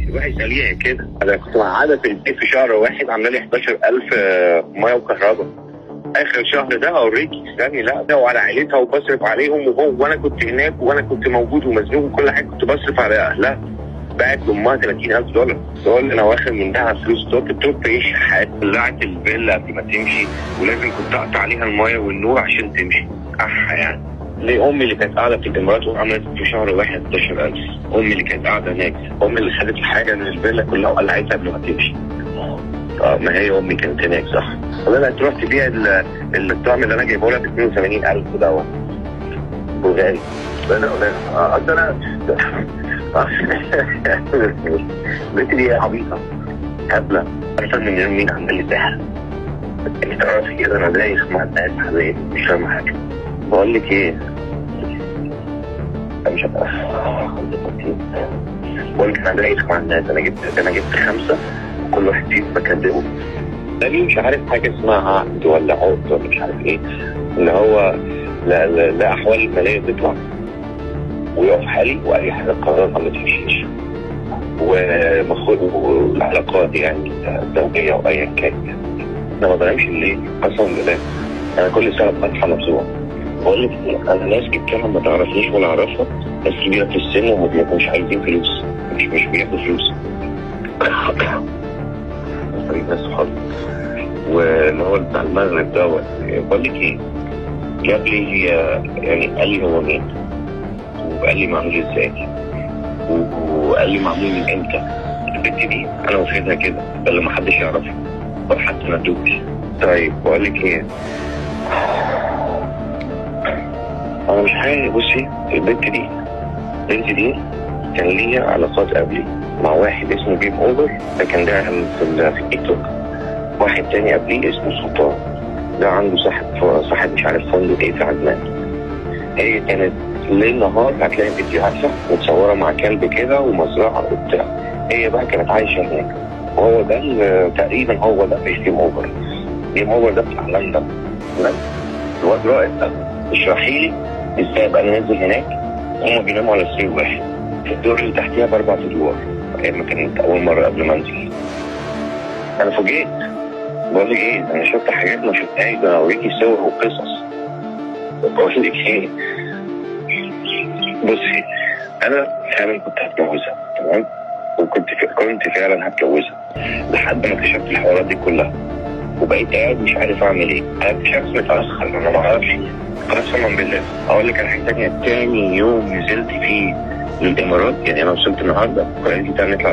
الواحد سريع كده. انا كنت مقعده في البيت في شهر واحد عامله لي 11000 ميه وكهرباء. اخر شهر ده هوريكي، استني. لا ده وعلى عيلتها وبصرف عليهم، وانا كنت هناك وانا كنت موجود ومزنوق وكل حاجه، كنت بصرف على اهلها. بعت لامها $30,000. تقول لي انا واخد منها فلوس توب ايه شحات. طلعت الفيلا قبل ما تمشي، ولازم كنت اقطع عليها الميه والنور عشان تمشي. يعني ليه امي اللي كانت قاعده في الامارات وعملت في شهر واحد 11000. امي اللي كانت قاعده هناك، امي اللي خدت الحاجه من الفيلا كلها وقلعتها قبل ما تمشي. ما هي امي كانت هناك صح. انا تروح تبيع الطعم اللي انا جايبه لها ب 82,000 دوت وغالي. انا البنت دي عبيطه هبله اكتر من مين عمال يساحر. انت تعرفي كده انا دايخ مع الناس حبايبي، مش فاهم حاجه. بقول لك ايه، انا مش هبقى بقول لك انا دايخ مع الناس. انا جبت 5 وكل واحد فيهم بكذبه. لاني مش عارف حاجه اسمها عقد ولا عقد ولا مش عارف ايه، اللي هو لا احوال الماليه تطلع ويقف حالي، واي حاجه قرارها ما تمشيش، والعلاقات يعني الزوجيه وايا كان. انا ما بنامش الليل قسما بالله. انا كل سنه بصحى مبسوط. بقول لك انا ناس جبتها ما تعرفنيش ولا اعرفها، ناس كبيره في السن وما مش عايزين فلوس، مش بياخدوا فلوس. ناس صحابي واللي هو بتاع المغرب دوت. بقول لك ايه، جاب لي يعني قال لي هو مين، وقال لي معمول ازاي، وقال لي معمول من امتى. البنت دي انا واخدها كده بل ما حدش يعرفها ولا حتى ما ادوش. طيب بقول لك ايه، انا مش عارف. بصي البنت دي كان ليا علاقات قبلي مع واحد اسمه جيم اوفر، ده كان داعم في التيك توك. واحد تاني قبلي اسمه سلطان، ده عنده صاحب مش عارف فندق ايه في عدنان. هي كانت ليل نهار هتلاقي فيديوهاتها متصوره مع كلب كده ومزرعه وبتاع. هي بقى كانت عايشه هناك، وهو ده تقريبا هو ده مش جيم اوفر. جيم اوفر ده بتاع لندن. الواد رائد ده اشرحي لي ازاي بقى ننزل هناك. هما بيناموا على سرير واحد في الدور اللي تحتيها ب4 ادوار. ايام ما كانت اول مره قبل ما انزل انا فوجئت. بقول لك ايه، انا شفت حاجات ما شفتهاش، ده انا اوريكي صور وقصص. بقول لك ايه، بصي انا فعلا كنت هتجوزها تمام، كنت فعلا هتجوزها لحد ما اكتشفت الحوارات دي كلها، وبقيت قاعد مش عارف اعمل ايه. انا اكتشفت متاخر، انا ما اعرفش. قسما بالله اقول لك على حاجه ثانيه، تاني يوم نزلت فيه للامارات، يعني انا وصلت النهارده وقال لي تعالى نطلع